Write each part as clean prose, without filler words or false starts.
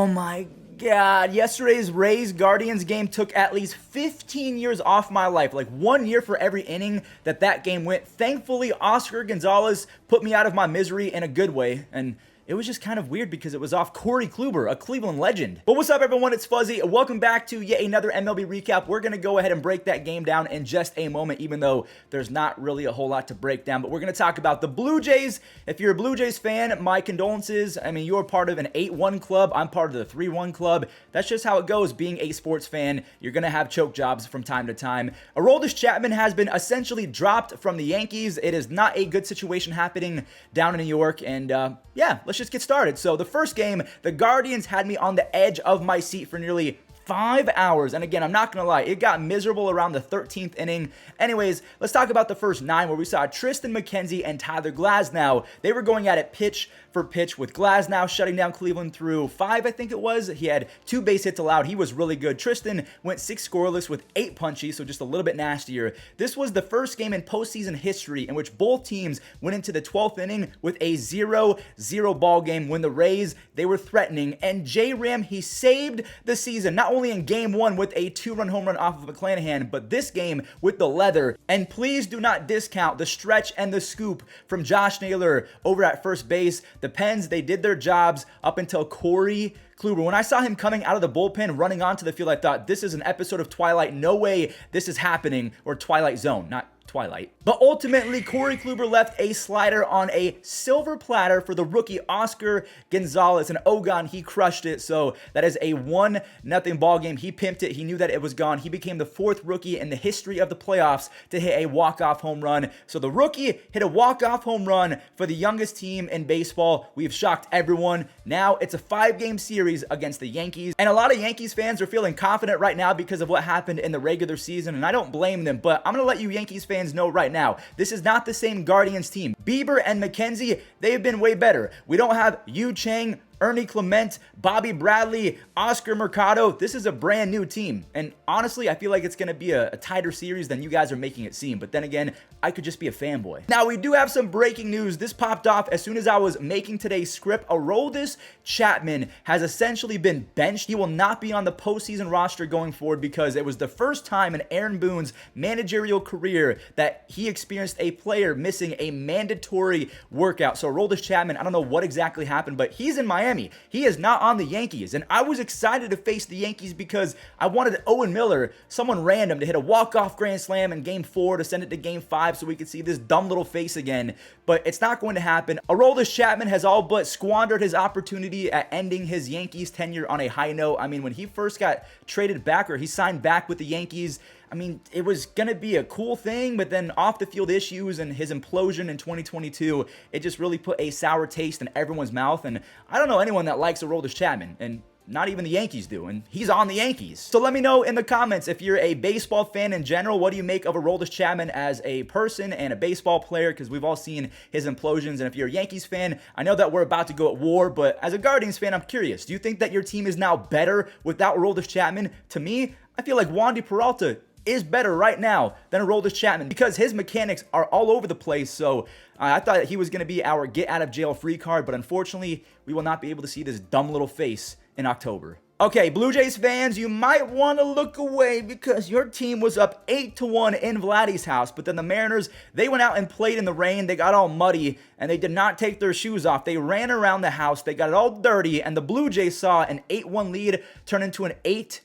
Oh my God. Yesterday's Rays-Guardians game took at least 15 years off my life. Like 1 year for every inning that game went. Thankfully, Oscar Gonzalez put me out of my misery in a good way. And it was just kind of weird because it was off Corey Kluber, a Cleveland legend. But what's up, everyone? It's Fuzzy. Welcome back to yet another MLB recap. We're going to go ahead and break that game down in just a moment, even though there's not really a whole lot to break down. But we're going to talk about the Blue Jays. If you're a Blue Jays fan, my condolences. I mean, you're part of an 8-1 club. I'm part of the 3-1 club. That's just how it goes being a sports fan. You're going to have choke jobs from time to time. AROLDIS CHAPMAN has been essentially dropped from the Yankees. It is not a good situation happening down in New York. And yeah, let's just get started. So the first game, the Guardians had me on the edge of my seat for nearly 5 hours. And again, I'm not going to lie, it got miserable around the 13th inning. Anyways, let's talk about the first 9 where we saw Triston McKenzie and Tyler Glasnow. They were going at it pitch for pitch with Glasnow shutting down Cleveland through 5, I think it was. He had 2 base hits allowed. He was really good. Triston went 6 scoreless with 8 punchy, so just a little bit nastier. This was the first game in postseason history in which both teams went into the 12th inning with a 0-0 ball game when the Rays, they were threatening. And J-Ram, he saved the season, not only in game 1 with a 2-run home run off of McClanahan, but this game with the leather. And please do not discount the stretch and the scoop from Josh Naylor over at first base. The Pens, they did their jobs up until Corey Kluber. When I saw him coming out of the bullpen, running onto the field, I thought, this is an episode of Twilight. No way this is happening. Or Twilight Zone, not Twilight. But ultimately, Corey Kluber left a slider on a silver platter for the rookie Oscar Gonzalez. And Ogon, he crushed it. So that is a 1-0 ball game. He pimped it. He knew that it was gone. He became the 4th rookie in the history of the playoffs to hit a walk-off home run. So the rookie hit a walk-off home run for the youngest team in baseball. We've shocked everyone. Now it's a 5-game series against the Yankees. And a lot of Yankees fans are feeling confident right now because of what happened in the regular season. And I don't blame them, but I'm going to let you Yankees fans know right now, this is not the same Guardians team. Bieber and McKenzie, they've been way better. We don't have Yu Chang, Ernie Clement, Bobby Bradley, Oscar Mercado. This is a brand new team. And honestly, I feel like it's going to be a tighter series than you guys are making it seem. But then again, I could just be a fanboy. Now, we do have some breaking news. This popped off as soon as I was making today's script. AROLDIS CHAPMAN has essentially been benched. He will not be on the postseason roster going forward because it was the first time in Aaron Boone's managerial career that he experienced a player missing a mandatory workout. So AROLDIS CHAPMAN, I don't know what exactly happened, but he's in Miami. He is not on the Yankees, and I was excited to face the Yankees because I wanted Owen Miller, someone random, to hit a walk-off grand slam in Game 4 to send it to Game 5 so we could see this dumb little face again, but it's not going to happen. AROLDIS CHAPMAN has all but squandered his opportunity at ending his Yankees tenure on a high note. I mean, when he first got traded back, or he signed back with the Yankees, I mean, it was going to be a cool thing, but then off the field issues and his implosion in 2022, it just really put a sour taste in everyone's mouth. And I don't know anyone that likes AROLDIS CHAPMAN, and not even the Yankees do, and he's on the Yankees. So let me know in the comments if you're a baseball fan in general. What do you make of AROLDIS CHAPMAN as a person and a baseball player? Because we've all seen his implosions. And if you're a Yankees fan, I know that we're about to go at war, but as a Guardians fan, I'm curious. Do you think that your team is now better without AROLDIS CHAPMAN? To me, I feel like Wandy Peralta is better right now than AROLDIS CHAPMAN because his mechanics are all over the place. So I thought that he was going to be our get out of jail free card, but unfortunately, we will not be able to see this dumb little face in October. Okay, Blue Jays fans, you might want to look away because your team was up 8-1 in Vladdy's house, but then the Mariners, they went out and played in the rain. They got all muddy, and they did not take their shoes off. They ran around the house. They got it all dirty, and the Blue Jays saw an 8-1 lead turn into an 8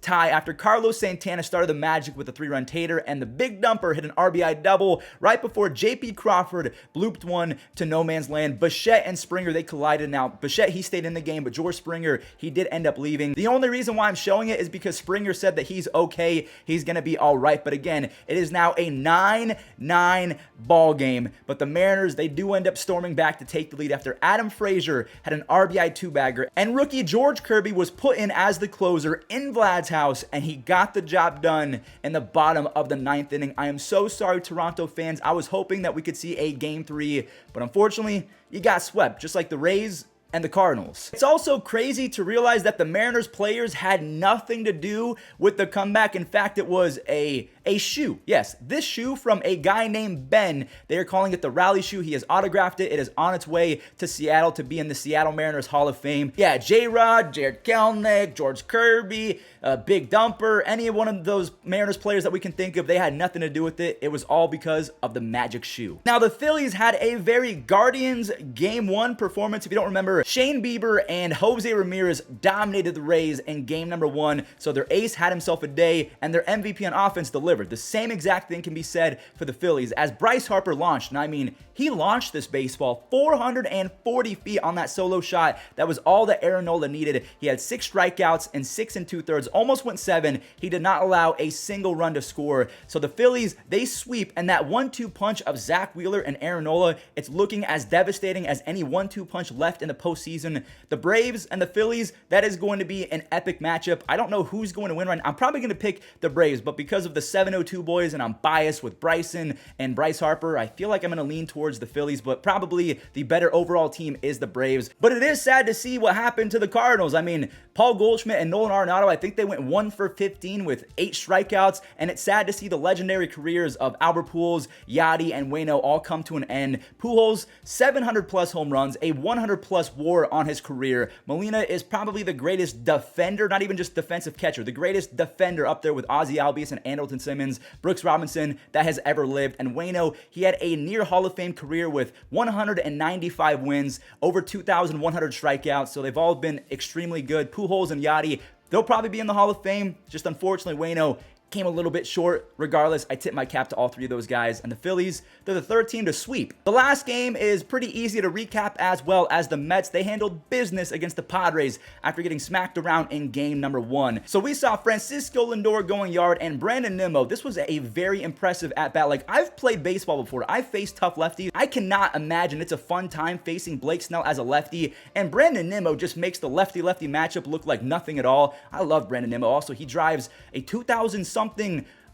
tie after Carlos Santana started the magic with a 3-run tater, and the big dumper hit an RBI double right before J.P. Crawford blooped one to no man's land. Bichette and Springer, they collided. Now, Bichette, he stayed in the game, but George Springer, he did end up leaving. The only reason why I'm showing it is because Springer said that he's okay. He's going to be all right. But again, it is now a 9-9 ball game. But the Mariners, they do end up storming back to take the lead after Adam Frazier had an RBI two-bagger. And rookie George Kirby was put in as the closer in Vlad's house, and he got the job done in the bottom of the 9th inning. I am so sorry, Toronto fans. I was hoping that we could see a Game 3, but unfortunately, you got swept. Just like the Rays, and the Cardinals. It's also crazy to realize that the Mariners players had nothing to do with the comeback. In fact, it was a shoe. Yes, this shoe from a guy named Ben. They are calling it the Rally shoe. He has autographed it. It is on its way to Seattle to be in the Seattle Mariners Hall of Fame. Yeah, J-Rod, Jared Kelenic, George Kirby, Big Dumper, any one of those Mariners players that we can think of, they had nothing to do with it. It was all because of the magic shoe. Now, the Phillies had a very Guardians Game 1 performance. If you don't remember, Shane Bieber and Jose Ramirez dominated the Rays in game number 1, so their ace had himself a day, and their MVP on offense delivered. The same exact thing can be said for the Phillies, as Bryce Harper launched, and I mean, he launched this baseball 440 feet on that solo shot. That was all that Aaron Nola needed. He had 6 strikeouts and 6 2/3, almost went 7. He did not allow a single run to score. So the Phillies, they sweep, and that 1-2 punch of Zach Wheeler and Aaron Nola, it's looking as devastating as any 1-2 punch left in the postseason. The Braves and the Phillies, that is going to be an epic matchup. I don't know who's going to win right now. I'm probably going to pick the Braves, but because of the 702 boys, and I'm biased with Bryson and Bryce Harper, I feel like I'm going to lean towards the Phillies, but probably the better overall team is the Braves. But it is sad to see what happened to the Cardinals. I mean, Paul Goldschmidt and Nolan Arenado, I think they went 1 for 15 with 8 strikeouts, and it's sad to see the legendary careers of Albert Pujols, Yadi, and Waino all come to an end. Pujols, 700 plus home runs, a 100 plus WAR on his career. Molina is probably the greatest defender, not even just defensive catcher, the greatest defender up there with Ozzie Albies and Andrelton Simmons, Brooks Robinson, that has ever lived. And Waino, he had a near Hall of Fame career with 195 wins, over 2,100 strikeouts, so they've all been extremely good. Pujols and Yadi, they'll probably be in the Hall of Fame. Just unfortunately, Waino came a little bit short. Regardless, I tip my cap to all 3 of those guys. And the Phillies, they're the 3rd team to sweep. The last game is pretty easy to recap, as well as the Mets. They handled business against the Padres after getting smacked around in game number 1. So we saw Francisco Lindor going yard and Brandon Nimmo. This was a very impressive at-bat. Like, I've played baseball before. I've faced tough lefties. I cannot imagine it's a fun time facing Blake Snell as a lefty. And Brandon Nimmo just makes the lefty-lefty matchup look like nothing at all. I love Brandon Nimmo. Also, he drives a 2000-something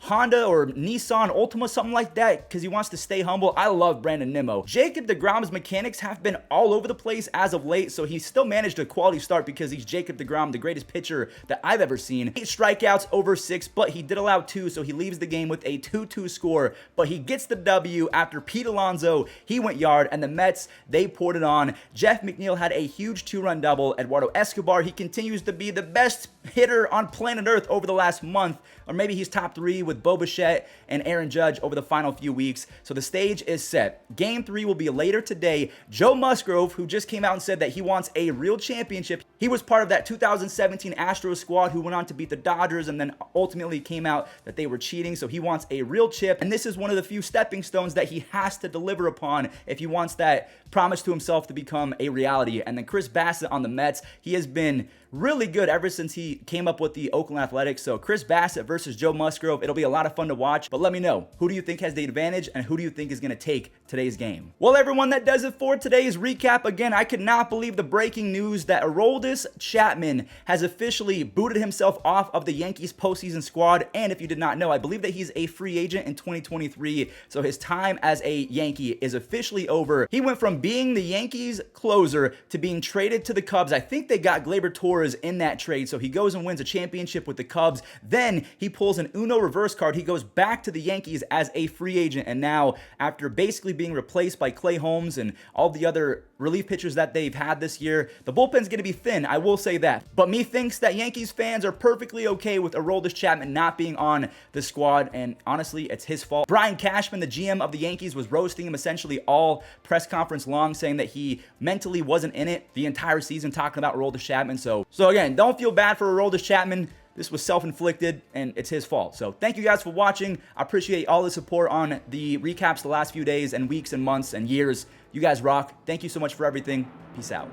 Honda or Nissan Altima, something like that, because he wants to stay humble. I love Brandon Nimmo. Jacob deGrom's mechanics have been all over the place as of late, so he still managed a quality start because he's Jacob deGrom, the greatest pitcher that I've ever seen. 8 strikeouts over 6, but he did allow 2, so he leaves the game with a 2-2 score, but he gets the W after Pete Alonso, he went yard, and the Mets, they poured it on. Jeff McNeil had a huge 2-run double. Eduardo Escobar, he continues to be the best hitter on planet Earth over the last month, or maybe he's top 3 with Bo Bichette and Aaron Judge over the final few weeks. So the stage is set. Game 3 will be later today. Joe Musgrove, who just came out and said that he wants a real championship. He was part of that 2017 Astros squad who went on to beat the Dodgers, and then ultimately came out that they were cheating. So he wants a real chip, and this is one of the few stepping stones that he has to deliver upon if he wants that promise to himself to become a reality. And then Chris Bassett on the Mets, he has been really good ever since he came up with the Oakland Athletics. So Chris Bassett versus Joe Musgrove, it'll be a lot of fun to watch, but let me know, who do you think has the advantage and who do you think is going to take today's game? Well, everyone, that does it for today's recap. Again, I could not believe the breaking news that AROLDIS CHAPMAN has officially booted himself off of the Yankees postseason squad. And if you did not know, I believe that he's a free agent in 2023, so his time as a Yankee is officially over. He went from being the Yankees closer to being traded to the Cubs. I think they got Gleyber Torres in that trade, so he goes and wins a championship with the Cubs. Then he pulls an Uno reverse card. He goes back to the Yankees as a free agent, and now, after basically being replaced by Clay Holmes and all the other relief pitchers that they've had this year, the bullpen's going to be thin, I will say that. But me thinks that Yankees fans are perfectly okay with AROLDIS CHAPMAN not being on the squad, and honestly, it's his fault. Brian Cashman, the GM of the Yankees, was roasting him essentially all press conference long, saying that he mentally wasn't in it the entire season, talking about AROLDIS CHAPMAN. So again, don't feel bad for AROLDIS CHAPMAN. This was self-inflicted, and it's his fault. So thank you guys for watching. I appreciate all the support on the recaps the last few days and weeks and months and years. You guys rock. Thank you so much for everything. Peace out.